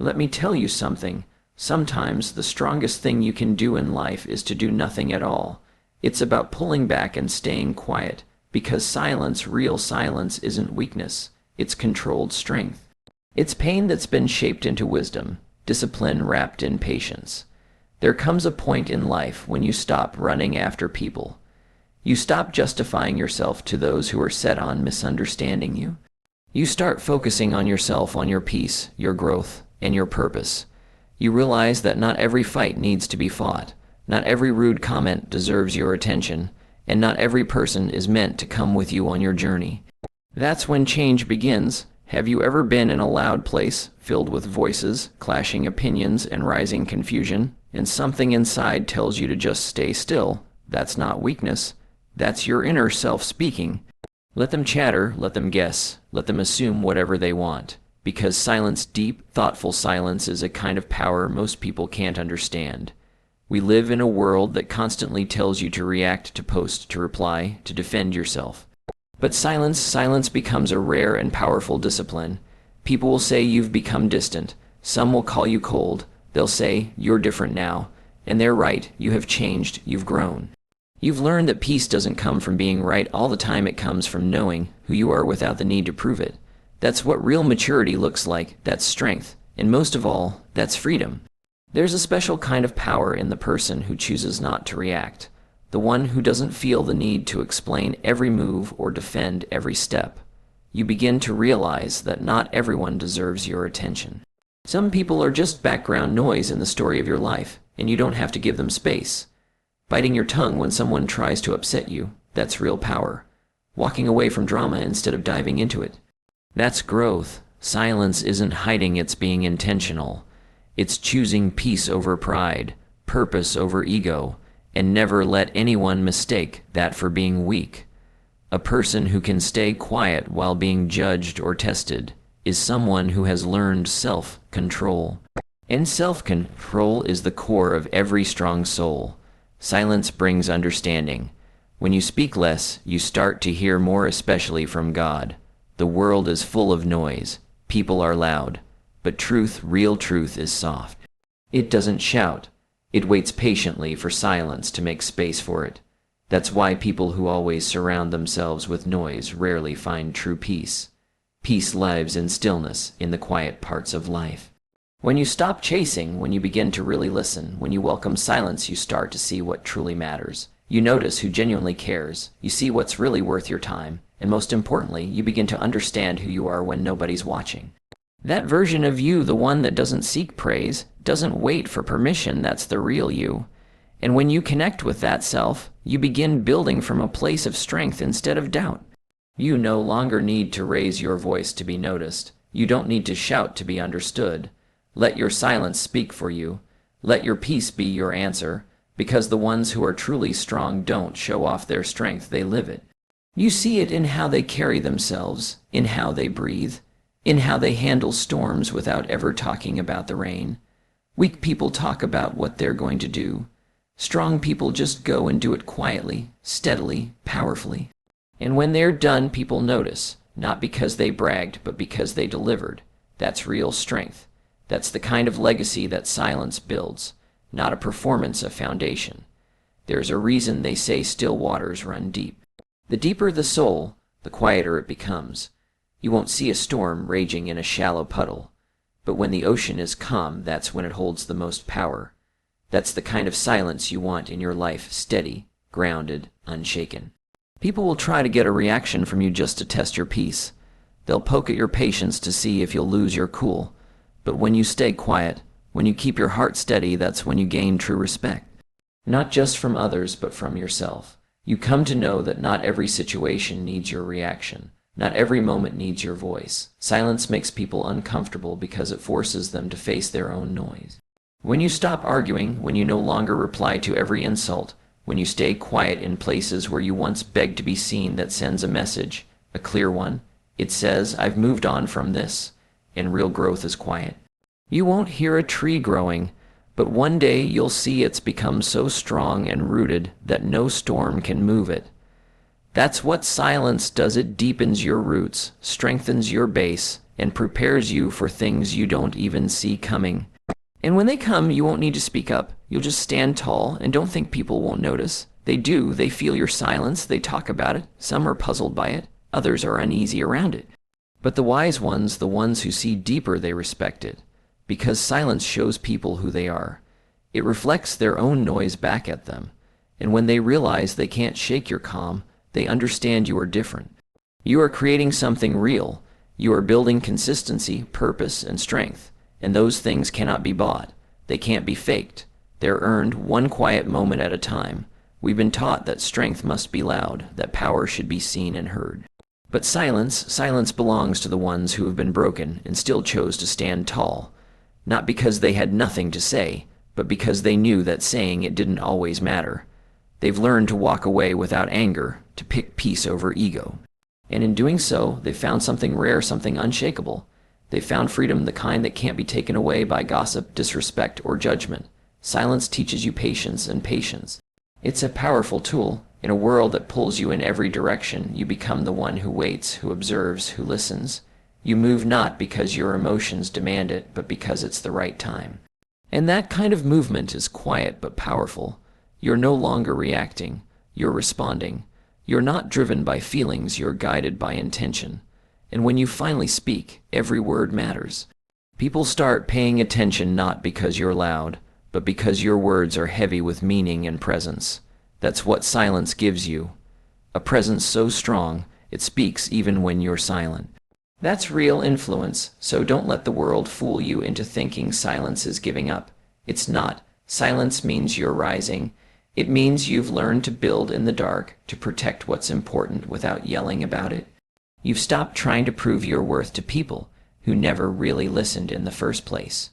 Let me tell you something. Sometimes the strongest thing you can do in life is to do nothing at all. It's about pulling back and staying quiet, because silence, real silence, isn't weakness. It's controlled strength. It's pain that's been shaped into wisdom, discipline wrapped in patience. There comes a point in life when you stop running after people. You stop justifying yourself to those who are set on misunderstanding you. You start focusing on yourself, on your peace, your growth, and your purpose. You realize that not every fight needs to be fought. Not every rude comment deserves your attention, and not every person is meant to come with you on your journey. That's when change begins. Have you ever been in a loud place, filled with voices, clashing opinions, and rising confusion, and something inside tells you to just stay still? That's not weakness. That's your inner self speaking. Let them chatter, let them guess, let them assume whatever they want. Because silence, deep, thoughtful silence, is a kind of power most people can't understand. We live in a world that constantly tells you to react, to post, to reply, to defend yourself. But silence becomes a rare and powerful discipline. People will say you've become distant. Some will call you cold. They'll say, you're different now. And they're right, you have changed, you've grown. You've learned that peace doesn't come from being right all the time, it comes from knowing who you are without the need to prove it. That's what real maturity looks like, that's strength. And most of all, that's freedom. There's a special kind of power in the person who chooses not to react. The one who doesn't feel the need to explain every move or defend every step. You begin to realize that not everyone deserves your attention. Some people are just background noise in the story of your life, and you don't have to give them space. Biting your tongue when someone tries to upset you, that's real power. Walking away from drama instead of diving into it. That's growth. Silence isn't hiding, it's being intentional. It's choosing peace over pride, purpose over ego, and never let anyone mistake that for being weak. A person who can stay quiet while being judged or tested is someone who has learned self-control. And self-control is the core of every strong soul. Silence brings understanding. When you speak less, you start to hear more, especially from God. The world is full of noise. People are loud. But truth, real truth, is soft. It doesn't shout. It waits patiently for silence to make space for it. That's why people who always surround themselves with noise rarely find true peace. Peace lives in stillness, in the quiet parts of life. When you stop chasing, when you begin to really listen, when you welcome silence, you start to see what truly matters. You notice who genuinely cares. You see what's really worth your time. And most importantly, you begin to understand who you are when nobody's watching. That version of you, the one that doesn't seek praise, doesn't wait for permission, that's the real you. And when you connect with that self, you begin building from a place of strength instead of doubt. You no longer need to raise your voice to be noticed. You don't need to shout to be understood. Let your silence speak for you. Let your peace be your answer, because the ones who are truly strong don't show off their strength, they live it. You see it in how they carry themselves, in how they breathe, in how they handle storms without ever talking about the rain. Weak people talk about what they're going to do. Strong people just go and do it quietly, steadily, powerfully. And when they're done, people notice, not because they bragged, but because they delivered. That's real strength. That's the kind of legacy that silence builds, not a performance, a foundation. There's a reason they say still waters run deep. The deeper the soul, the quieter it becomes. You won't see a storm raging in a shallow puddle. But when the ocean is calm, that's when it holds the most power. That's the kind of silence you want in your life, steady, grounded, unshaken. People will try to get a reaction from you just to test your peace. They'll poke at your patience to see if you'll lose your cool. But when you stay quiet, when you keep your heart steady, that's when you gain true respect. Not just from others, but from yourself. You come to know that not every situation needs your reaction. Not every moment needs your voice. Silence makes people uncomfortable because it forces them to face their own noise. When you stop arguing, when you no longer reply to every insult, when you stay quiet in places where you once begged to be seen, that sends a message, a clear one. It says, I've moved on from this, and real growth is quiet. You won't hear a tree growing, but one day you'll see it's become so strong and rooted that no storm can move it. That's what silence does. It deepens your roots, strengthens your base, and prepares you for things you don't even see coming. And when they come, you won't need to speak up. You'll just stand tall and don't think people won't notice. They do. They feel your silence. They talk about it. Some are puzzled by it. Others are uneasy around it. But the wise ones, the ones who see deeper, they respect it. Because silence shows people who they are. It reflects their own noise back at them. And when they realize they can't shake your calm, they understand you are different. You are creating something real. You are building consistency, purpose, and strength. And those things cannot be bought. They can't be faked. They're earned one quiet moment at a time. We've been taught that strength must be loud, that power should be seen and heard. But silence belongs to the ones who have been broken and still chose to stand tall. Not because they had nothing to say, but because they knew that saying it didn't always matter. They've learned to walk away without anger, to pick peace over ego. And in doing so, they found something rare, something unshakable. They found freedom, the kind that can't be taken away by gossip, disrespect, or judgment. Silence teaches you patience and patience. It's a powerful tool. In a world that pulls you in every direction, you become the one who waits, who observes, who listens. You move not because your emotions demand it, but because it's the right time. And that kind of movement is quiet but powerful. You're no longer reacting. You're responding. You're not driven by feelings. You're guided by intention. And when you finally speak, every word matters. People start paying attention not because you're loud, but because your words are heavy with meaning and presence. That's what silence gives you. A presence so strong, it speaks even when you're silent. That's real influence, so don't let the world fool you into thinking silence is giving up. It's not. Silence means you're rising. It means you've learned to build in the dark, to protect what's important without yelling about it. You've stopped trying to prove your worth to people who never really listened in the first place.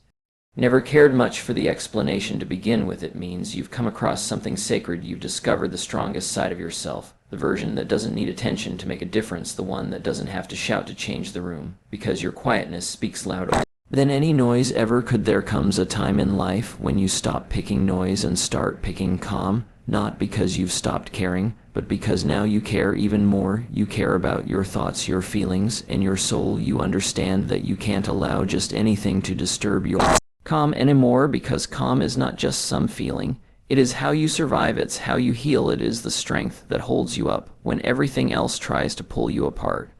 Never cared much for the explanation to begin with. It means you've come across something sacred. You've discovered the strongest side of yourself, the version that doesn't need attention to make a difference, the one that doesn't have to shout to change the room, because your quietness speaks louder than any noise ever. Could there comes a time in life when you stop picking noise and start picking calm, not because you've stopped caring, but because now you care even more. You care about your thoughts, your feelings, and your soul. You understand that you can't allow just anything to disturb your calm anymore, because calm is not just some feeling. It is how you survive. It's how you heal. It is the strength that holds you up when everything else tries to pull you apart.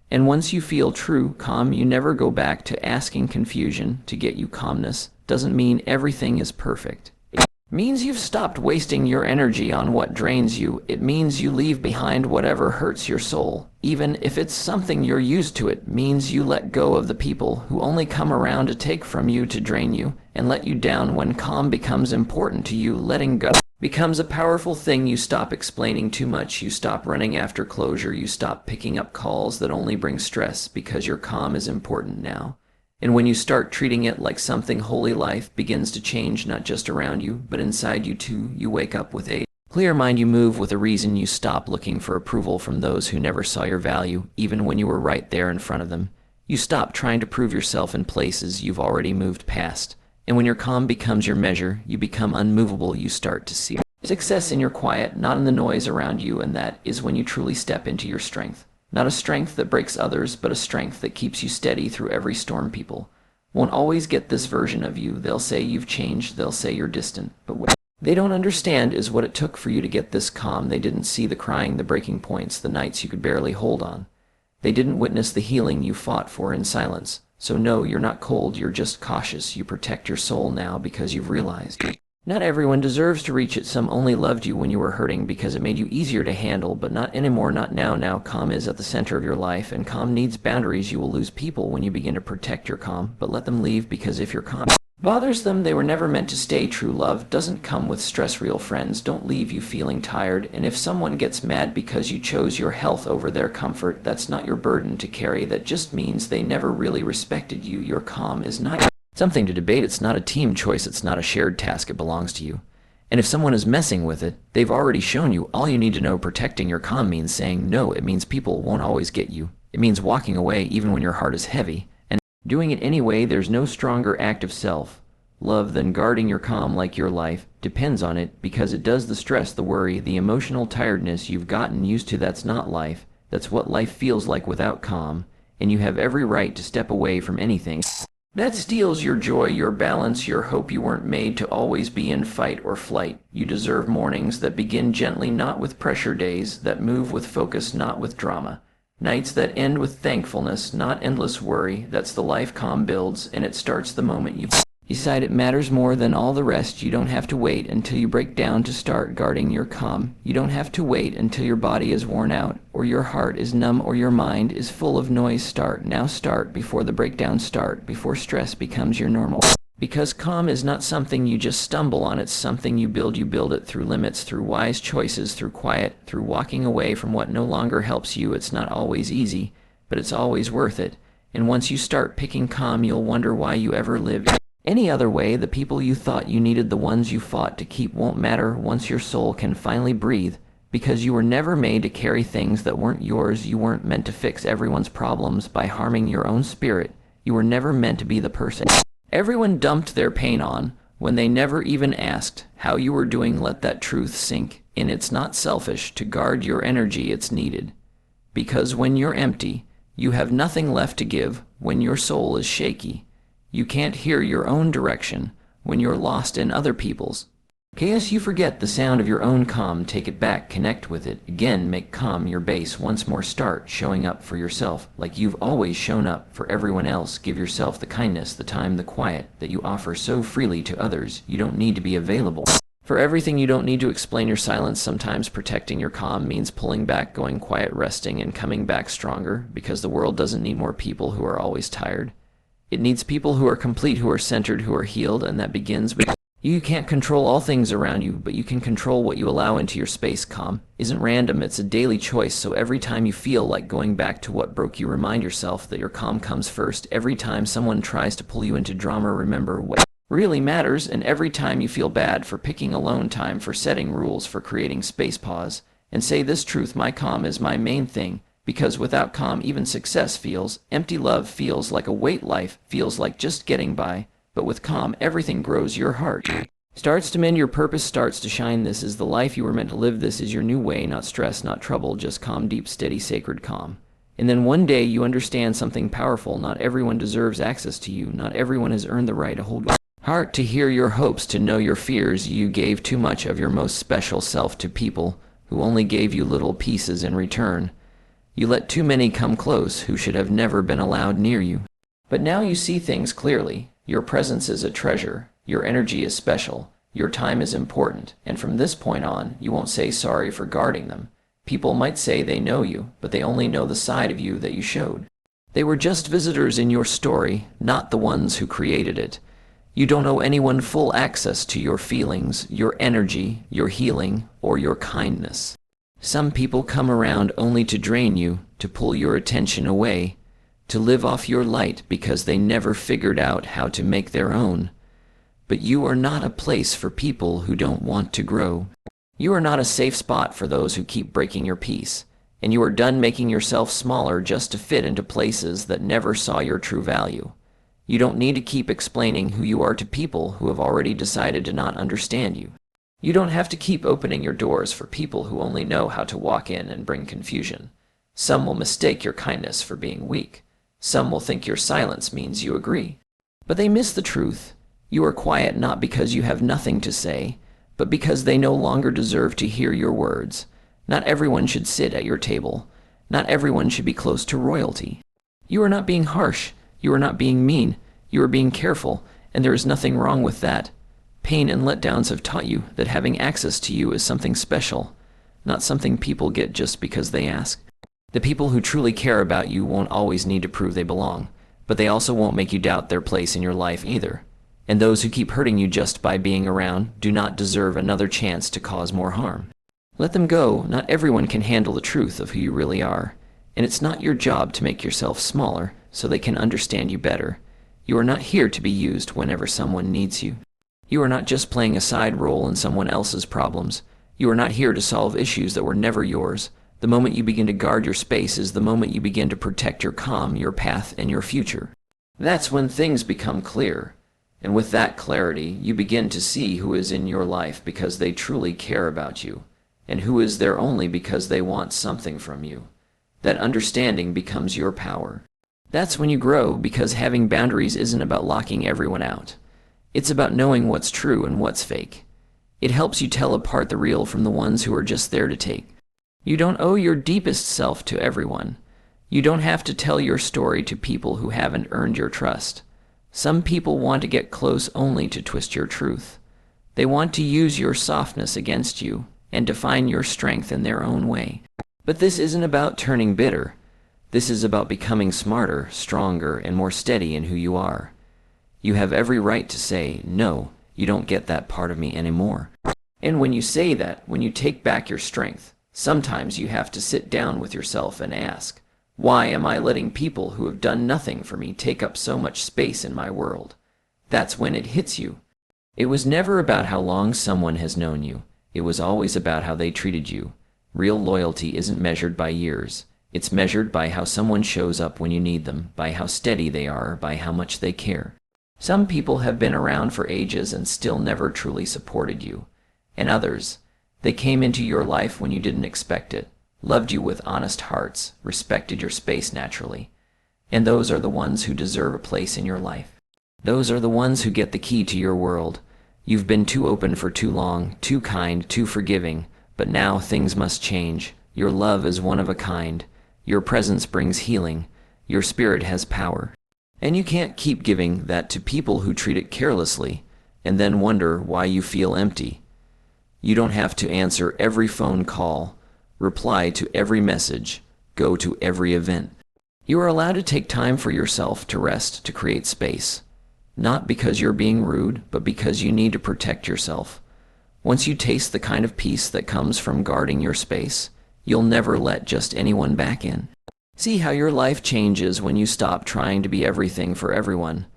And once you feel true calm, you never go back to asking confusion to get you calmness. Doesn't mean everything is perfect. It means you've stopped wasting your energy on what drains you. It means you leave behind whatever hurts your soul. Even if it's something you're used to, it means you let go of the people who only come around to take from you, to drain you, and let you down. When calm becomes important to you, letting go becomes a powerful thing. You stop explaining too much. You stop running after closure. You stop picking up calls that only bring stress, because your calm is important now. And when you start treating it like something holy, life begins to change, not just around you, but inside you too. You wake up with a clear mind. You move with a reason. You stop looking for approval from those who never saw your value, even when you were right there in front of them. You stop trying to prove yourself in places you've already moved past. And when your calm becomes your measure, you become unmovable. You start to see success in your quiet, not in the noise around you, and that is when you truly step into your strength. Not a strength that breaks others, but a strength that keeps you steady through every storm. People won't always get this version of you. They'll say you've changed. They'll say you're distant. But what they don't understand is what it took for you to get this calm. They didn't see the crying, the breaking points, the nights you could barely hold on. They didn't witness the healing you fought for in silence. So no, you're not cold. You're just cautious. You protect your soul now because you've realized not everyone deserves to reach it. Some only loved you when you were hurting because it made you easier to handle, but not anymore, not now. Now calm is at the center of your life, and calm needs boundaries. You will lose people when you begin to protect your calm, but let them leave, because if your calm bothers them, they were never meant to stay. True love doesn't come with stress. Real friends don't leave you feeling tired, and if someone gets mad because you chose your health over their comfort, that's not your burden to carry. That just means they never really respected you. Your calm is not something to debate. It's not a team choice. It's not a shared task. It belongs to you. And if someone is messing with it, they've already shown you. All you need to know: protecting your calm means saying no. It means people won't always get you. It means walking away even when your heart is heavy, and doing it anyway. There's no stronger act of self-love than guarding your calm, like your life depends on it, because it does. The stress, the worry, the emotional tiredness you've gotten used to, that's not life. That's what life feels like without calm. and you have every right to step away from anything that steals your joy, your balance, your hope. You weren't made to always be in fight or flight. You deserve mornings that begin gently, not with pressure, days that move with focus, not with drama, nights that end with thankfulness, not endless worry. That's the life calm builds, and it starts the moment you decide it matters more than all the rest. You don't have to wait until you break down to start guarding your calm. You don't have to wait until your body is worn out, or your heart is numb, or your mind is full of noise. Start now. Start before the breakdown. Start before stress becomes your normal. Because calm is not something you just stumble on, it's something you build. You build it through limits, through wise choices, through quiet, through walking away from what no longer helps you. It's not always easy, but it's always worth it. And once you start picking calm, you'll wonder why you ever lived any other way. The people you thought you needed, the ones you fought to keep, won't matter once your soul can finally breathe, because you were never made to carry things that weren't yours. You weren't meant to fix everyone's problems by harming your own spirit. You were never meant to be the person everyone dumped their pain on when they never even asked how you were doing. Let that truth sink in. It's not selfish to guard your energy. It's needed, because when you're empty, you have nothing left to give. When your soul is shaky, you can't hear your own direction. When you're lost in other people's chaos, you forget the sound of your own calm. Take it back, connect with it again, make calm your base once more. Start showing up for yourself like you've always shown up for everyone else. Give yourself the kindness, the time, the quiet that you offer so freely to others. You don't need to be available for everything. You don't need to explain your silence. Sometimes protecting your calm means pulling back, going quiet, resting, and coming back stronger, because the world doesn't need more people who are always tired. It needs people who are complete, who are centered, who are healed, and that begins with you. You can't control all things around you, but you can control what you allow into your space. Calm isn't random, it's a daily choice. So every time you feel like going back to what broke you, remind yourself that your calm comes first. Every time someone tries to pull you into drama, remember what really matters. And every time you feel bad for picking alone time, for setting rules, for creating space, pause and say this truth: my calm is my main thing. Because without calm, even success feels empty. Love feels like a weight. Life feels like just getting by. But with calm, everything grows. Your heart starts to mend. Your purpose starts to shine. This is the life you were meant to live. This is your new way. Not stress, not trouble, just calm, deep, steady, sacred calm. And then one day you understand something powerful. Not everyone deserves access to you. Not everyone has earned the right to hold your heart, to hear your hopes, to know your fears. You gave too much of your most special self to people who only gave you little pieces in return. You let too many come close who should have never been allowed near you. But now you see things clearly. Your presence is a treasure. Your energy is special. Your time is important. And from this point on, you won't say sorry for guarding them. People might say they know you, but they only know the side of you that you showed. They were just visitors in your story, not the ones who created it. You don't owe anyone full access to your feelings, your energy, your healing, or your kindness. Some people come around only to drain you, to pull your attention away, to live off your light because they never figured out how to make their own. But you are not a place for people who don't want to grow. You are not a safe spot for those who keep breaking your peace, and you are done making yourself smaller just to fit into places that never saw your true value. You don't need to keep explaining who you are to people who have already decided to not understand you. You don't have to keep opening your doors for people who only know how to walk in and bring confusion. Some will mistake your kindness for being weak. Some will think your silence means you agree. But they miss the truth. You are quiet not because you have nothing to say, but because they no longer deserve to hear your words. Not everyone should sit at your table. Not everyone should be close to royalty. You are not being harsh. You are not being mean. You are being careful, and there is nothing wrong with that. Pain and letdowns have taught you that having access to you is something special, not something people get just because they ask. The people who truly care about you won't always need to prove they belong, but they also won't make you doubt their place in your life either. And those who keep hurting you just by being around do not deserve another chance to cause more harm. Let them go. Not everyone can handle the truth of who you really are, and it's not your job to make yourself smaller so they can understand you better. You are not here to be used whenever someone needs you. You are not just playing a side role in someone else's problems. You are not here to solve issues that were never yours. The moment you begin to guard your space is the moment you begin to protect your calm, your path, and your future. That's when things become clear. And with that clarity, you begin to see who is in your life because they truly care about you, and who is there only because they want something from you. That understanding becomes your power. That's when you grow, because having boundaries isn't about locking everyone out. It's about knowing what's true and what's fake. It helps you tell apart the real from the ones who are just there to take. You don't owe your deepest self to everyone. You don't have to tell your story to people who haven't earned your trust. Some people want to get close only to twist your truth. They want to use your softness against you and define your strength in their own way. But this isn't about turning bitter. This is about becoming smarter, stronger, and more steady in who you are. You have every right to say, no, you don't get that part of me anymore. And when you say that, when you take back your strength, sometimes you have to sit down with yourself and ask, why am I letting people who have done nothing for me take up so much space in my world? That's when it hits you. It was never about how long someone has known you. It was always about how they treated you. Real loyalty isn't measured by years. It's measured by how someone shows up when you need them, by how steady they are, by how much they care. Some people have been around for ages and still never truly supported you. And others, they came into your life when you didn't expect it, loved you with honest hearts, respected your space naturally. And those are the ones who deserve a place in your life. Those are the ones who get the key to your world. You've been too open for too long, too kind, too forgiving, but now things must change. Your love is one of a kind. Your presence brings healing. Your spirit has power. And you can't keep giving that to people who treat it carelessly and then wonder why you feel empty. You don't have to answer every phone call, reply to every message, go to every event. You are allowed to take time for yourself, to rest, to create space. Not because you're being rude, but because you need to protect yourself. Once you taste the kind of peace that comes from guarding your space, you'll never let just anyone back in. See how your life changes when you stop trying to be everything for everyone.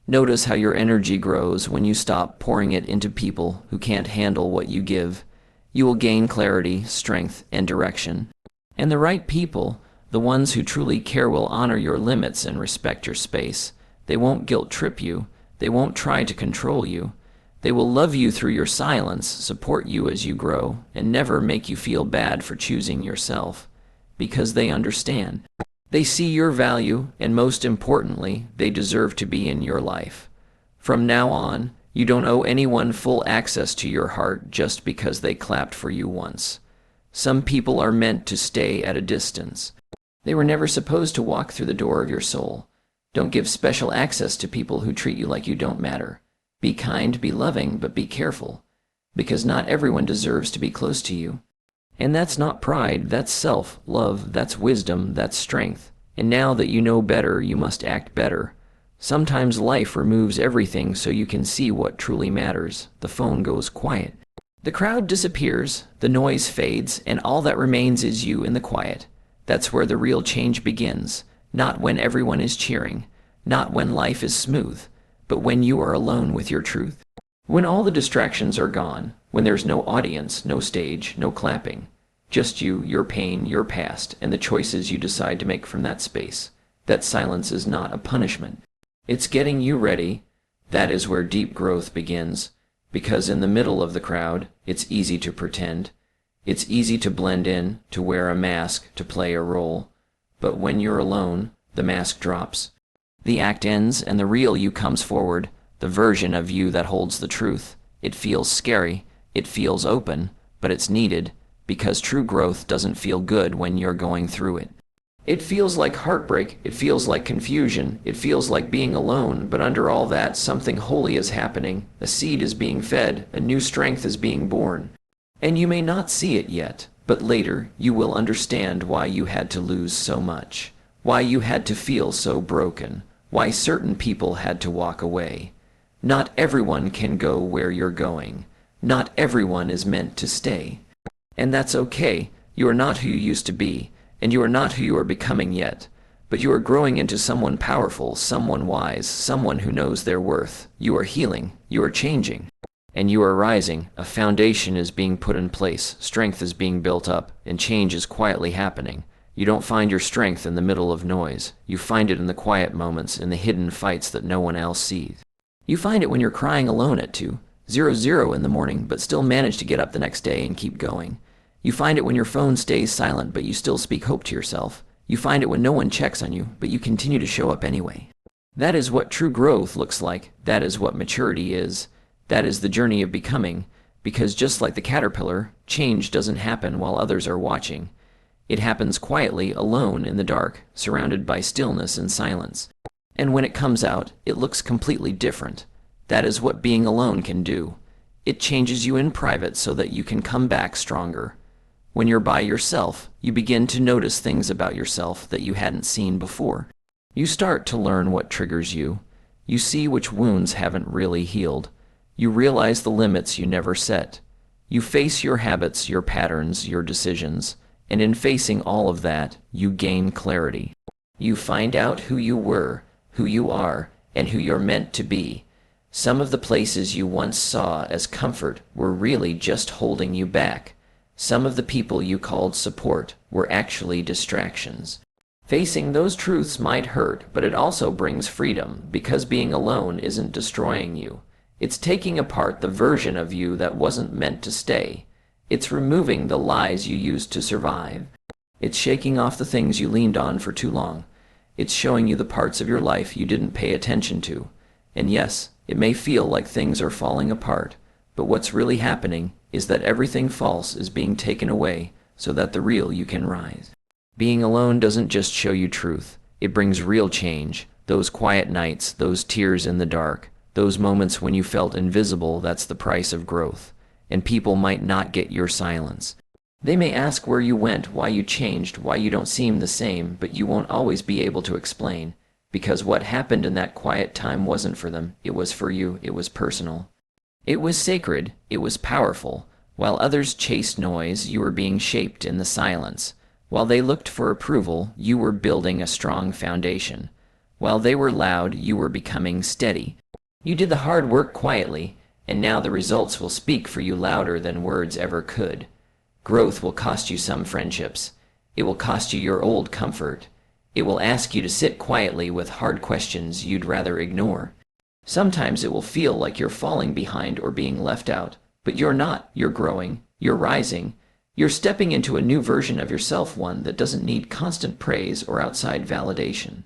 Notice how your energy grows when you stop pouring it into people who can't handle what you give. You will gain clarity, strength, and direction. And the right people, the ones who truly care, will honor your limits and respect your space. They won't guilt-trip you. They won't try to control you. They will love you through your silence, support you as you grow, and never make you feel bad for choosing yourself, because they understand. They see your value, and most importantly, they deserve to be in your life. From now on, you don't owe anyone full access to your heart just because they clapped for you once. Some people are meant to stay at a distance. They were never supposed to walk through the door of your soul. Don't give special access to people who treat you like you don't matter. Be kind, be loving, but be careful, because not everyone deserves to be close to you. And that's not pride, that's self-love, that's wisdom, that's strength. And now that you know better, you must act better. Sometimes life removes everything so you can see what truly matters. The phone goes quiet. The crowd disappears, the noise fades, and all that remains is you in the quiet. That's where the real change begins, not when everyone is cheering, not when life is smooth, but when you are alone with your truth. When all the distractions are gone, when there's no audience, no stage, no clapping, just you, your pain, your past, and the choices you decide to make from that space. That silence is not a punishment. It's getting you ready. That is where deep growth begins, because in the middle of the crowd, it's easy to pretend. It's easy to blend in, to wear a mask, to play a role. But when you're alone, the mask drops. The act ends and the real you comes forward, the version of you that holds the truth. It feels scary, it feels open, but it's needed, because true growth doesn't feel good when you're going through it. It feels like heartbreak, it feels like confusion, it feels like being alone, but under all that, something holy is happening. A seed is being fed, a new strength is being born. And you may not see it yet, but later you will understand why you had to lose so much, why you had to feel so broken, why certain people had to walk away. Not everyone can go where you're going. Not everyone is meant to stay. And that's okay. You are not who you used to be, and you are not who you are becoming yet. But you are growing into someone powerful, someone wise, someone who knows their worth. You are healing. You are changing. And you are rising. A foundation is being put in place. Strength is being built up, and change is quietly happening. You don't find your strength in the middle of noise. You find it in the quiet moments, in the hidden fights that no one else sees. You find it when you're crying alone at 2:00 in the morning, but still manage to get up the next day and keep going. You find it when your phone stays silent, but you still speak hope to yourself. You find it when no one checks on you, but you continue to show up anyway. That is what true growth looks like. That is what maturity is. That is the journey of becoming, because just like the caterpillar, change doesn't happen while others are watching. It happens quietly, alone in the dark, surrounded by stillness and silence. And when it comes out, it looks completely different. That is what being alone can do. It changes you in private so that you can come back stronger. When you're by yourself, you begin to notice things about yourself that you hadn't seen before. You start to learn what triggers you. You see which wounds haven't really healed. You realize the limits you never set. You face your habits, your patterns, your decisions, and in facing all of that, you gain clarity. You find out who you were, who you are, and who you're meant to be. Some of the places you once saw as comfort were really just holding you back. Some of the people you called support were actually distractions. Facing those truths might hurt, but it also brings freedom, because being alone isn't destroying you. It's taking apart the version of you that wasn't meant to stay. It's removing the lies you used to survive. It's shaking off the things you leaned on for too long. It's showing you the parts of your life you didn't pay attention to. And yes, it may feel like things are falling apart, but what's really happening is that everything false is being taken away so that the real you can rise. Being alone doesn't just show you truth. It brings real change. Those quiet nights, those tears in the dark, those moments when you felt invisible, that's the price of growth. And people might not get your silence. They may ask where you went, why you changed, why you don't seem the same, but you won't always be able to explain. Because what happened in that quiet time wasn't for them. It was for you. It was personal. It was sacred. It was powerful. While others chased noise, you were being shaped in the silence. While they looked for approval, you were building a strong foundation. While they were loud, you were becoming steady. You did the hard work quietly, and now the results will speak for you louder than words ever could. Growth will cost you some friendships. It will cost you your old comfort. It will ask you to sit quietly with hard questions you'd rather ignore. Sometimes it will feel like you're falling behind or being left out, but you're not. You're growing. You're rising. You're stepping into a new version of yourself, one that doesn't need constant praise or outside validation.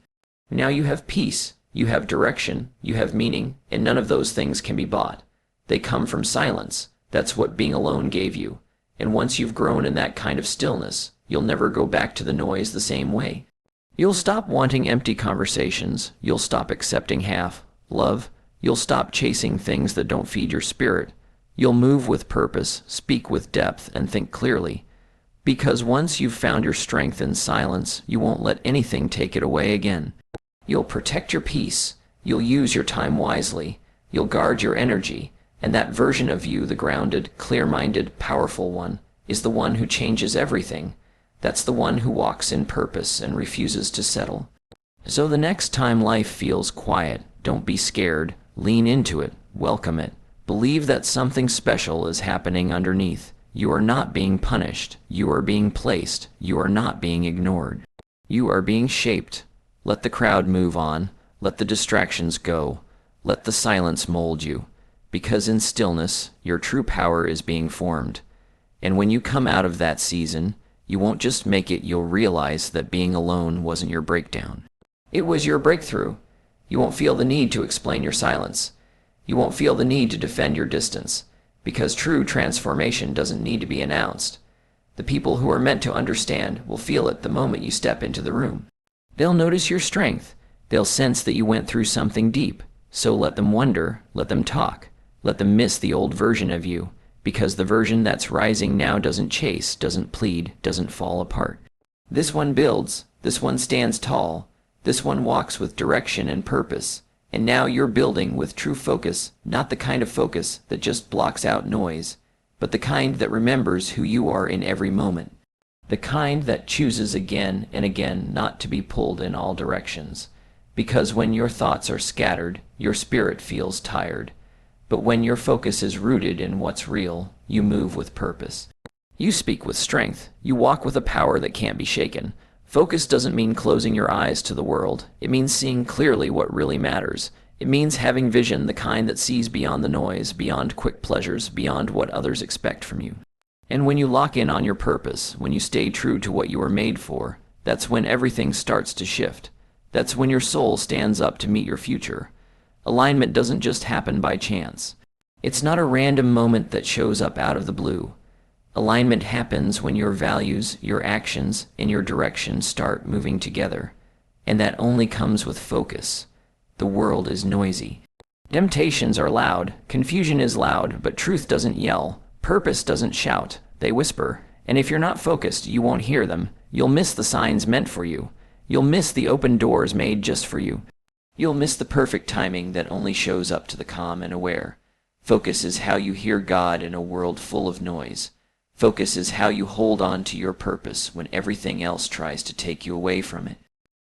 Now you have peace, you have direction, you have meaning, and none of those things can be bought. They come from silence. That's what being alone gave you. And once you've grown in that kind of stillness, you'll never go back to the noise the same way. You'll stop wanting empty conversations. You'll stop accepting half love. You'll stop chasing things that don't feed your spirit. You'll move with purpose, speak with depth, and think clearly. Because once you've found your strength in silence, you won't let anything take it away again. You'll protect your peace. You'll use your time wisely. You'll guard your energy. And that version of you, the grounded, clear-minded, powerful one, is the one who changes everything. That's the one who walks in purpose and refuses to settle. So the next time life feels quiet, don't be scared. Lean into it. Welcome it. Believe that something special is happening underneath. You are not being punished. You are being placed. You are not being ignored. You are being shaped. Let the crowd move on. Let the distractions go. Let the silence mold you. Because in stillness, your true power is being formed. And when you come out of that season, you won't just make it, you'll realize that being alone wasn't your breakdown. It was your breakthrough. You won't feel the need to explain your silence. You won't feel the need to defend your distance, because true transformation doesn't need to be announced. The people who are meant to understand will feel it the moment you step into the room. They'll notice your strength. They'll sense that you went through something deep. So let them wonder, let them talk, let them miss the old version of you, because the version that's rising now doesn't chase, doesn't plead, doesn't fall apart. This one builds. This one stands tall. This one walks with direction and purpose. And now you're building with true focus, not the kind of focus that just blocks out noise, but the kind that remembers who you are in every moment. The kind that chooses again and again not to be pulled in all directions. Because when your thoughts are scattered, your spirit feels tired. But when your focus is rooted in what's real, you move with purpose. You speak with strength. You walk with a power that can't be shaken. Focus doesn't mean closing your eyes to the world. It means seeing clearly what really matters. It means having vision, the kind that sees beyond the noise, beyond quick pleasures, beyond what others expect from you. And when you lock in on your purpose, when you stay true to what you were made for, That's when everything starts to shift. That's when your soul stands up to meet your future. Alignment doesn't just happen by chance. It's not a random moment that shows up out of the blue. Alignment happens when your values, your actions, and your direction start moving together. And that only comes with focus. The world is noisy. Temptations are loud, confusion is loud, but truth doesn't yell. Purpose doesn't shout, they whisper. And if you're not focused, you won't hear them. You'll miss the signs meant for you. You'll miss the open doors made just for you. You'll miss the perfect timing that only shows up to the calm and aware. Focus is how you hear God in a world full of noise. Focus is how you hold on to your purpose when everything else tries to take you away from it.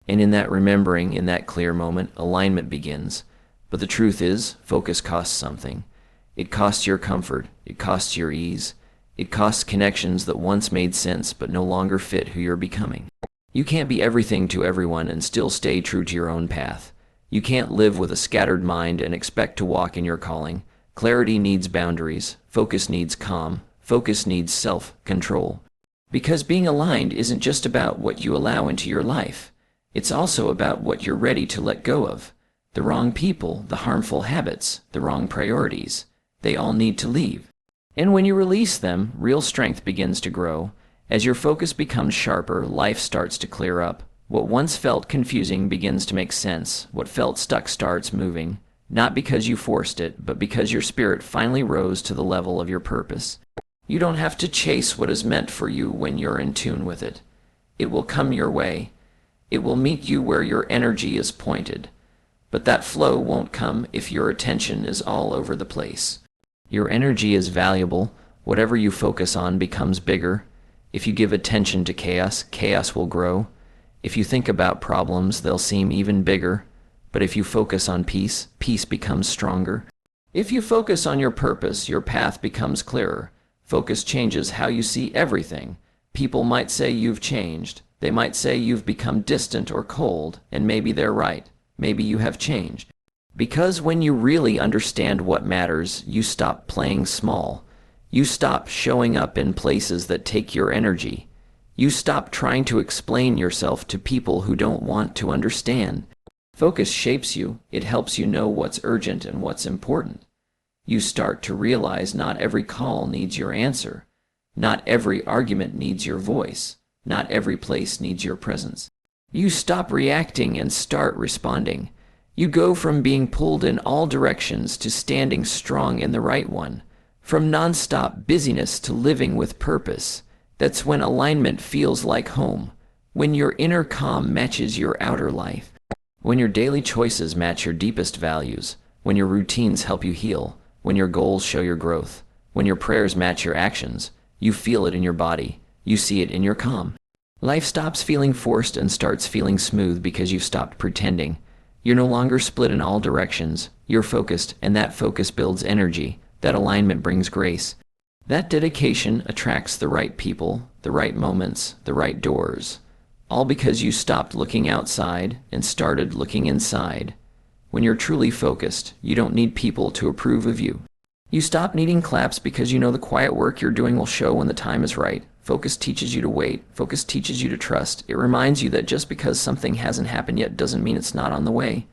And in that remembering, in that clear moment, alignment begins. But the truth is, focus costs something. It costs your comfort. It costs your ease. It costs connections that once made sense but no longer fit who you're becoming. You can't be everything to everyone and still stay true to your own path. You can't live with a scattered mind and expect to walk in your calling. Clarity needs boundaries. Focus needs calm. Focus needs self-control. Because being aligned isn't just about what you allow into your life. It's also about what you're ready to let go of. The wrong people, the harmful habits, the wrong priorities. They all need to leave. And when you release them, real strength begins to grow. As your focus becomes sharper, life starts to clear up. What once felt confusing begins to make sense. What felt stuck starts moving. Not because you forced it, but because your spirit finally rose to the level of your purpose. You don't have to chase what is meant for you when you're in tune with it. It will come your way. It will meet you where your energy is pointed. But that flow won't come if your attention is all over the place. Your energy is valuable. Whatever you focus on becomes bigger. If you give attention to chaos, chaos will grow. If you think about problems, they'll seem even bigger. But if you focus on peace, peace becomes stronger. If you focus on your purpose, your path becomes clearer. Focus changes how you see everything. People might say you've changed. They might say you've become distant or cold, and maybe they're right. Maybe you have changed. Because when you really understand what matters, you stop playing small. You stop showing up in places that take your energy. You stop trying to explain yourself to people who don't want to understand. Focus shapes you. It helps you know what's urgent and what's important. You start to realize not every call needs your answer. Not every argument needs your voice. Not every place needs your presence. You stop reacting and start responding. You go from being pulled in all directions to standing strong in the right one. From nonstop busyness to living with purpose. That's when alignment feels like home. When your inner calm matches your outer life. When your daily choices match your deepest values. When your routines help you heal. When your goals show your growth. When your prayers match your actions. You feel it in your body. You see it in your calm. Life stops feeling forced and starts feeling smooth because you've stopped pretending. You're no longer split in all directions. You're focused, and that focus builds energy. That alignment brings grace. That dedication attracts the right people, the right moments, the right doors. All because you stopped looking outside and started looking inside. When you're truly focused, you don't need people to approve of you. You stop needing claps because you know the quiet work you're doing will show when the time is right. Focus teaches you to wait. Focus teaches you to trust. It reminds you that just because something hasn't happened yet doesn't mean it's not on the way.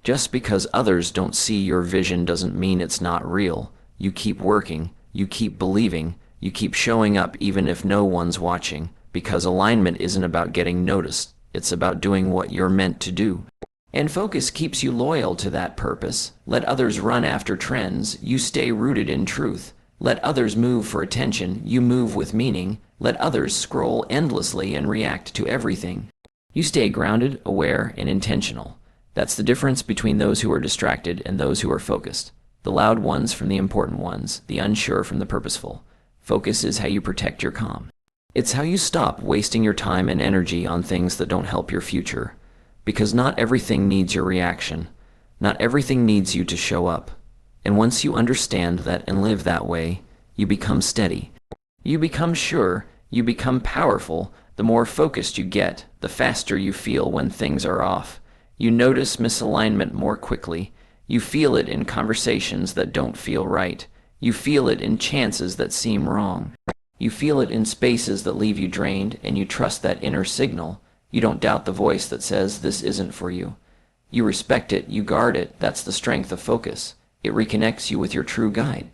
Just because others don't see your vision doesn't mean it's not real. You keep working. You keep believing. You keep showing up even if no one's watching. Because alignment isn't about getting noticed. It's about doing what you're meant to do. And focus keeps you loyal to that purpose. Let others run after trends. You stay rooted in truth. Let others move for attention. You move with meaning. Let others scroll endlessly and react to everything. You stay grounded, aware, and intentional. That's the difference between those who are distracted and those who are focused. The loud ones from the important ones, the unsure from the purposeful. Focus is how you protect your calm. It's how you stop wasting your time and energy on things that don't help your future. Because not everything needs your reaction. Not everything needs you to show up. And once you understand that and live that way, you become steady. You become sure. You become powerful. The more focused you get, the faster you feel when things are off. You notice misalignment more quickly. You feel it in conversations that don't feel right. You feel it in chances that seem wrong. You feel it in spaces that leave you drained, and you trust that inner signal. You don't doubt the voice that says this isn't for you. You respect it, you guard it. That's the strength of focus. It reconnects you with your true guide.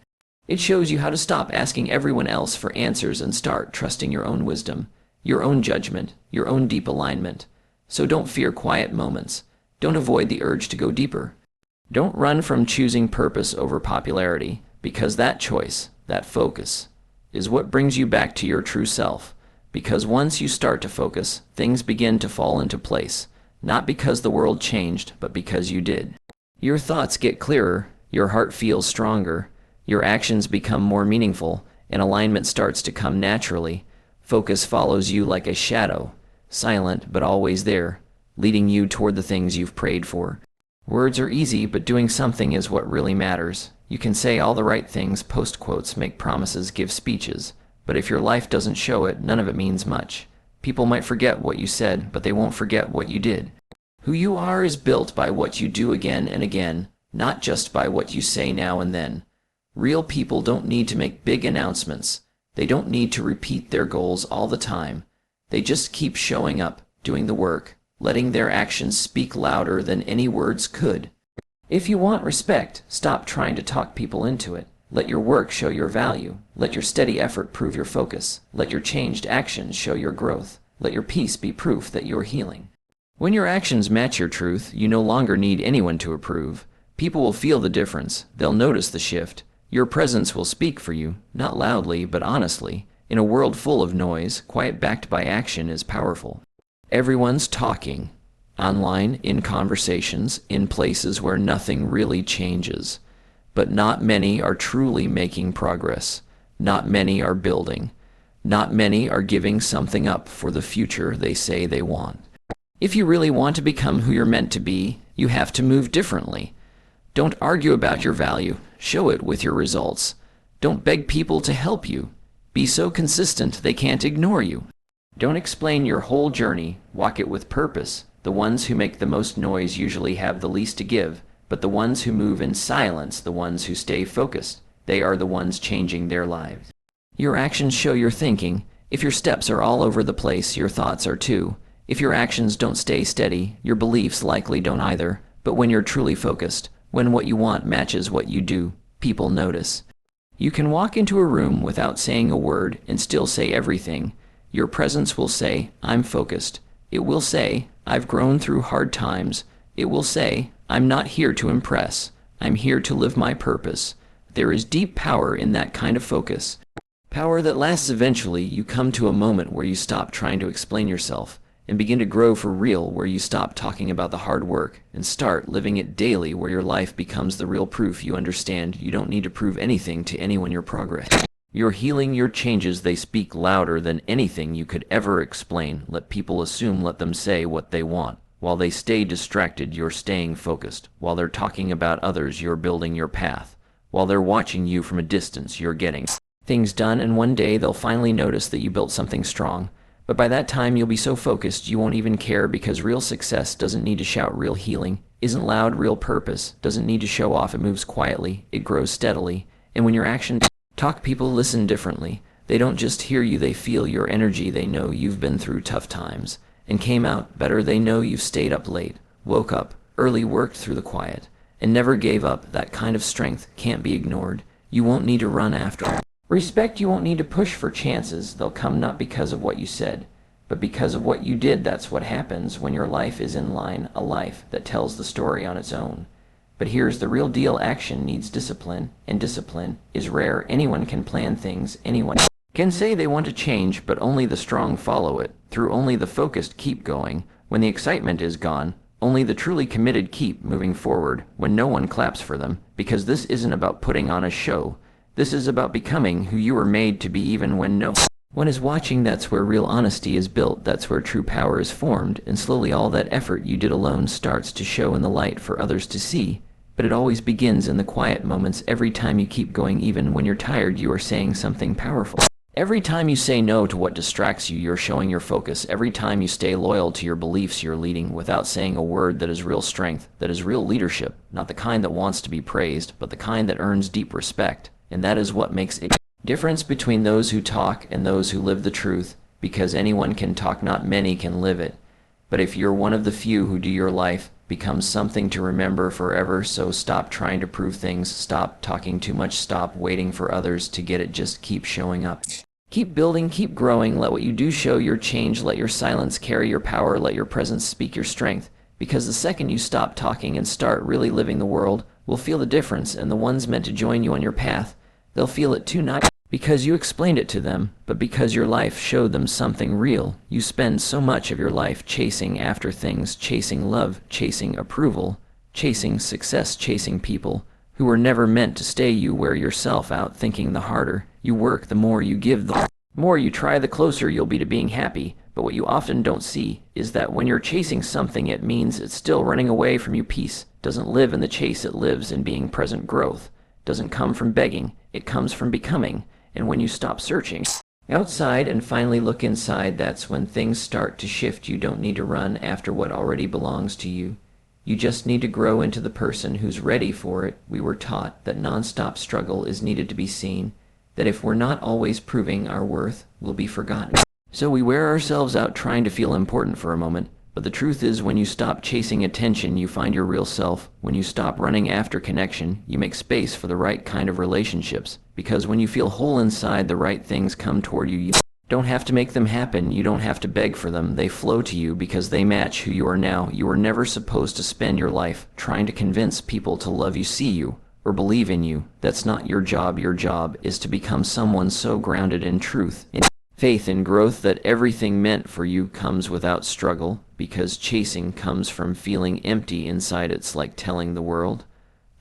It shows you how to stop asking everyone else for answers and start trusting your own wisdom, your own judgment, your own deep alignment. So don't fear quiet moments. Don't avoid the urge to go deeper. Don't run from choosing purpose over popularity, because that choice, that focus, is what brings you back to your true self. Because once you start to focus, things begin to fall into place, not because the world changed, but because you did. Your thoughts get clearer, your heart feels stronger, your actions become more meaningful, and alignment starts to come naturally. Focus follows you like a shadow, silent but always there, leading you toward the things you've prayed for. Words are easy, but doing something is what really matters. You can say all the right things, post quotes, make promises, give speeches, but if your life doesn't show it, none of it means much. People might forget what you said, but they won't forget what you did. Who you are is built by what you do again and again, not just by what you say now and then. Real people don't need to make big announcements. They don't need to repeat their goals all the time. They just keep showing up, doing the work, letting their actions speak louder than any words could. If you want respect, stop trying to talk people into it. Let your work show your value. Let your steady effort prove your focus. Let your changed actions show your growth. Let your peace be proof that you're healing. When your actions match your truth, you no longer need anyone to approve. People will feel the difference. They'll notice the shift. Your presence will speak for you, not loudly, but honestly. In a world full of noise, quiet backed by action is powerful. Everyone's talking. Online, in conversations, in places where nothing really changes. But not many are truly making progress. Not many are building. Not many are giving something up for the future they say they want. If you really want to become who you're meant to be, you have to move differently. Don't argue about your value. Show it with your results. Don't beg people to help you. Be so consistent they can't ignore you. Don't explain your whole journey. Walk it with purpose. The ones who make the most noise usually have the least to give, but the ones who move in silence, the ones who stay focused, they are the ones changing their lives. Your actions show your thinking. If your steps are all over the place, your thoughts are too. If your actions don't stay steady, your beliefs likely don't either. But when you're truly focused, when what you want matches what you do, people notice. You can walk into a room without saying a word and still say everything. Your presence will say, I'm focused. It will say, I've grown through hard times. It will say, I'm not here to impress. I'm here to live my purpose. There is deep power in that kind of focus. Power that lasts. Eventually. You come to a moment where you stop trying to explain yourself and begin to grow for real, where you stop talking about the hard work and start living it daily, where your life becomes the real proof you understand you don't need to prove anything to anyone your progress. Your healing, your changes, they speak louder than anything you could ever explain. Let people assume, let them say what they want. While they stay distracted, you're staying focused. While they're talking about others, you're building your path. While they're watching you from a distance, you're getting things done, and one day they'll finally notice that you built something strong. But by that time, you'll be so focused you won't even care, because real success doesn't need to shout. Real healing isn't loud. Real purpose doesn't need to show off. It moves quietly. It grows steadily. And when your actions talk, people listen differently. They don't just hear you, they feel your energy. They know you've been through tough times and came out better. They know you've stayed up late, woke up early, worked through the quiet, and never gave up. That kind of strength can't be ignored. You won't need to run after respect. You won't need to push for chances. They'll come not because of what you said, but because of what you did. That's what happens when your life is in line, a life that tells the story on its own. But here's the real deal. Action needs discipline, and discipline is rare. Anyone can plan things. Anyone can say they want to change, but only the strong follow it through. Only the focused keep going. When the excitement is gone, only the truly committed keep moving forward when no one claps for them, because this isn't about putting on a show. This is about becoming who you were made to be, even when no one is watching. That's where real honesty is built. That's where true power is formed, and slowly all that effort you did alone starts to show in the light for others to see. But it always begins in the quiet moments. Every time you keep going, even when you're tired, you are saying something powerful. Every time you say no to what distracts you, you're showing your focus. Every time you stay loyal to your beliefs, you're leading without saying a word. That is real strength. That is real leadership. Not the kind that wants to be praised, but the kind that earns deep respect. And that is what makes a difference between those who talk and those who live the truth, because anyone can talk, not many can live it. But if you're one of the few who do, your life becomes something to remember forever. So stop trying to prove things, stop talking too much, stop waiting for others to get it, just keep showing up. Keep building, keep growing, let what you do show your change, let your silence carry your power, let your presence speak your strength. Because the second you stop talking and start really living, the world will feel the difference, and the ones meant to join you on your path, they'll feel it too, not because you explained it to them, but because your life showed them something real. You spend so much of your life chasing after things, chasing love, chasing approval, chasing success, chasing people who were never meant to stay. You wear yourself out thinking the harder you work, the more you give, the more you try, the closer you'll be to being happy. But what you often don't see is that when you're chasing something, it means it's still running away from you. Peace doesn't live in the chase, it lives in being present. Growth doesn't come from begging, it comes from becoming. And when you stop searching outside and finally look inside, that's when things start to shift. You don't need to run after what already belongs to you. You just need to grow into the person who's ready for it. We were taught that nonstop struggle is needed to be seen, that if we're not always proving our worth, we'll be forgotten. So we wear ourselves out trying to feel important for a moment. But the truth is, when you stop chasing attention, you find your real self. When you stop running after connection, you make space for the right kind of relationships. Because when you feel whole inside, the right things come toward you. You don't have to make them happen. You don't have to beg for them. They flow to you because they match who you are now. You were never supposed to spend your life trying to convince people to love you, see you, or believe in you. That's not your job. Your job is to become someone so grounded in truth, in faith, in growth, that everything meant for you comes without struggle. Because chasing comes from feeling empty inside. It's like telling the world,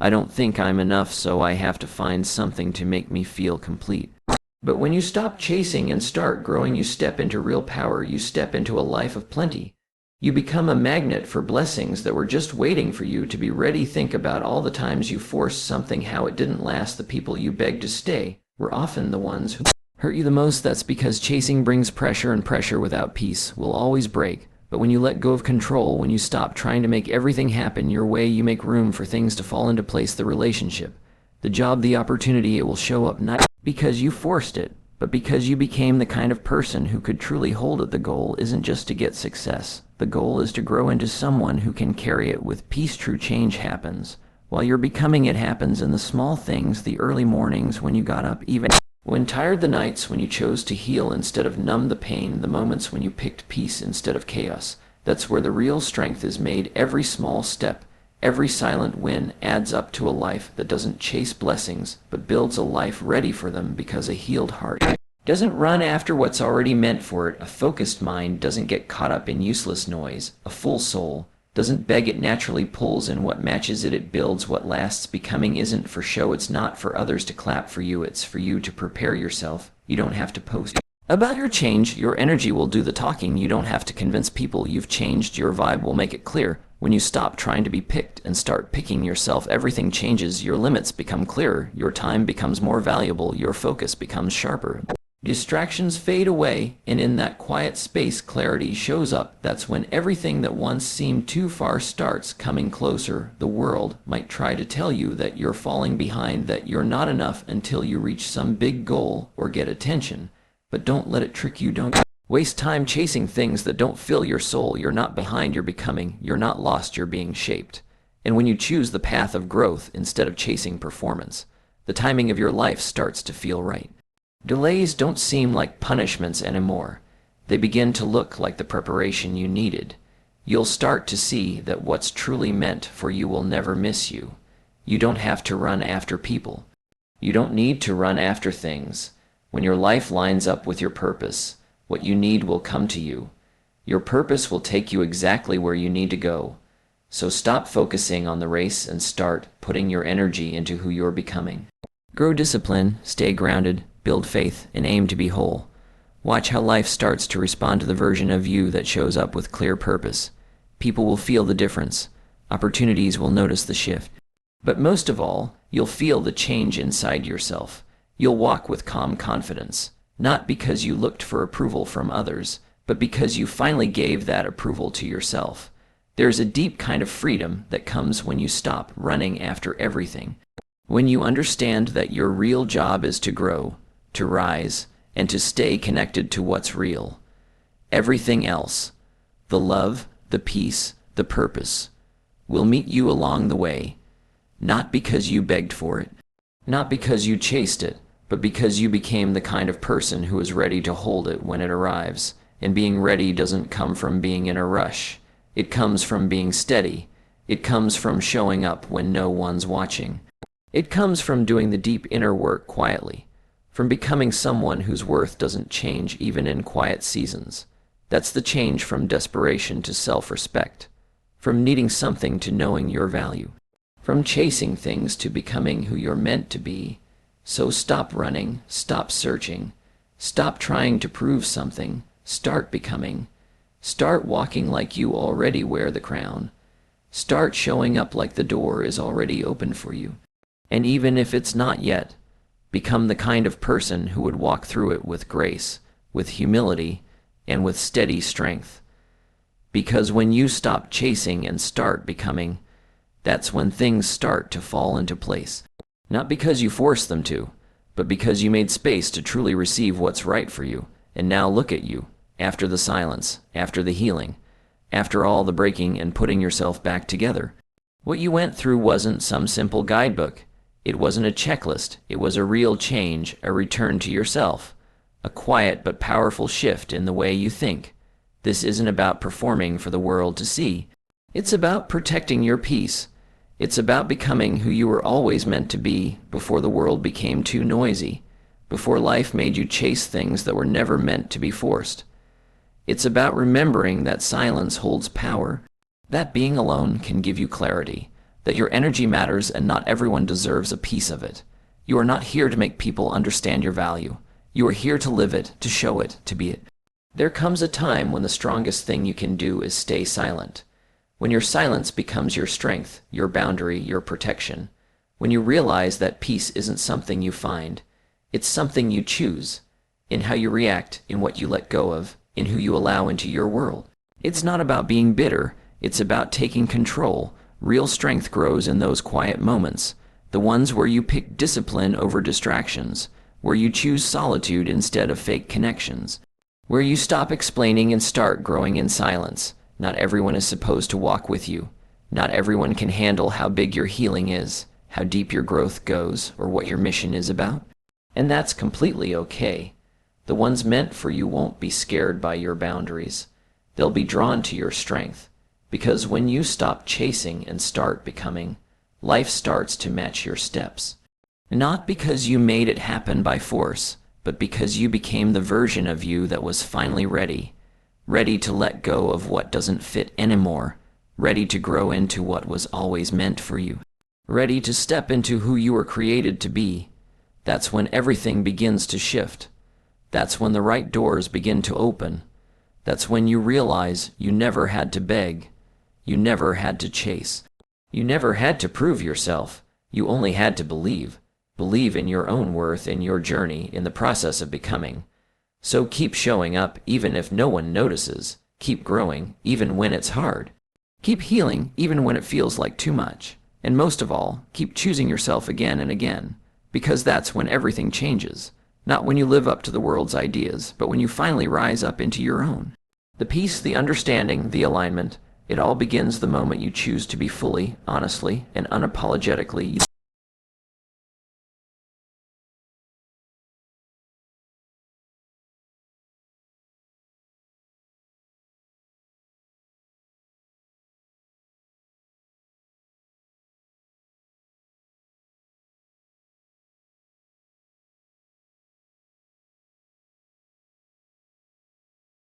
I don't think I'm enough, so I have to find something to make me feel complete. But when you stop chasing and start growing, you step into real power. You step into a life of plenty. You become a magnet for blessings that were just waiting for you to be ready. Think about all the times you forced something, how it didn't last. The people you begged to stay were often the ones who hurt you the most. That's because chasing brings pressure, and pressure without peace will always break. But when you let go of control, when you stop trying to make everything happen your way, you make room for things to fall into place. The relationship, the job, the opportunity, it will show up, not because you forced it, but because you became the kind of person who could truly hold it. The goal isn't just to get success. The goal is to grow into someone who can carry it with peace. True change happens while you're becoming. It happens in the small things, the early mornings when you got up, even when tired, the nights when you chose to heal instead of numb the pain, the moments when you picked peace instead of chaos. That's where the real strength is made. Every small step, every silent win adds up to a life that doesn't chase blessings, but builds a life ready for them. Because a healed heart doesn't run after what's already meant for it. A focused mind doesn't get caught up in useless noise. A full soul doesn't beg, it naturally pulls in what matches it. It builds what lasts. Becoming isn't for show, it's not for others to clap for you, it's for you to prepare yourself. You don't have to post about your change, your energy will do the talking. You don't have to convince people you've changed, your vibe will make it clear. When you stop trying to be picked and start picking yourself, everything changes. Your limits become clearer, your time becomes more valuable, your focus becomes sharper. Distractions fade away, and in that quiet space, clarity shows up. That's when everything that once seemed too far starts coming closer. The world might try to tell you that you're falling behind, that you're not enough until you reach some big goal or get attention. But don't let it trick you. Don't waste time chasing things that don't fill your soul. You're not behind, you're becoming. You're not lost, you're being shaped. And when you choose the path of growth instead of chasing performance, the timing of your life starts to feel right. Delays don't seem like punishments anymore. They begin to look like the preparation you needed. You'll start to see that what's truly meant for you will never miss you. You don't have to run after people. You don't need to run after things. When your life lines up with your purpose, what you need will come to you. Your purpose will take you exactly where you need to go. So stop focusing on the race and start putting your energy into who you're becoming. Grow discipline, stay grounded, build faith, and aim to be whole. Watch how life starts to respond to the version of you that shows up with clear purpose. People will feel the difference. Opportunities will notice the shift. But most of all, you'll feel the change inside yourself. You'll walk with calm confidence, not because you looked for approval from others, but because you finally gave that approval to yourself. There's a deep kind of freedom that comes when you stop running after everything. When you understand that your real job is to grow, to rise, and to stay connected to what's real. Everything else, the love, the peace, the purpose, will meet you along the way, not because you begged for it, not because you chased it, but because you became the kind of person who is ready to hold it when it arrives. And being ready doesn't come from being in a rush. It comes from being steady. It comes from showing up when no one's watching. It comes from doing the deep inner work quietly, from becoming someone whose worth doesn't change even in quiet seasons. That's the change from desperation to self-respect, from needing something to knowing your value, from chasing things to becoming who you're meant to be. So stop running, stop searching, stop trying to prove something, start becoming. Start walking like you already wear the crown. Start showing up like the door is already open for you. And even if it's not yet, become the kind of person who would walk through it with grace, with humility, and with steady strength. Because when you stop chasing and start becoming, that's when things start to fall into place. Not because you forced them to, but because you made space to truly receive what's right for you. And now look at you, after the silence, after the healing, after all the breaking and putting yourself back together. What you went through wasn't some simple guidebook. It wasn't a checklist. It was a real change, a return to yourself, a quiet but powerful shift in the way you think. This isn't about performing for the world to see. It's about protecting your peace. It's about becoming who you were always meant to be before the world became too noisy, before life made you chase things that were never meant to be forced. It's about remembering that silence holds power, that being alone can give you clarity, that your energy matters and not everyone deserves a piece of it. You are not here to make people understand your value. You are here to live it, to show it, to be it. There comes a time when the strongest thing you can do is stay silent. When your silence becomes your strength, your boundary, your protection. When you realize that peace isn't something you find, it's something you choose, in how you react, in what you let go of, in who you allow into your world. It's not about being bitter, it's about taking control. Real strength grows in those quiet moments, the ones where you pick discipline over distractions, where you choose solitude instead of fake connections, where you stop explaining and start growing in silence. Not everyone is supposed to walk with you. Not everyone can handle how big your healing is, how deep your growth goes, or what your mission is about. And that's completely okay. The ones meant for you won't be scared by your boundaries. They'll be drawn to your strength. Because when you stop chasing and start becoming, life starts to match your steps. Not because you made it happen by force, but because you became the version of you that was finally ready. Ready to let go of what doesn't fit anymore. Ready to grow into what was always meant for you. Ready to step into who you were created to be. That's when everything begins to shift. That's when the right doors begin to open. That's when you realize you never had to beg. You never had to chase. You never had to prove yourself. You only had to believe. Believe in your own worth, in your journey, in the process of becoming. So keep showing up even if no one notices. Keep growing even when it's hard. Keep healing even when it feels like too much. And most of all, keep choosing yourself again and again. Because that's when everything changes. Not when you live up to the world's ideas, but when you finally rise up into your own. The peace, the understanding, the alignment, it all begins the moment you choose to be fully, honestly, and unapologetically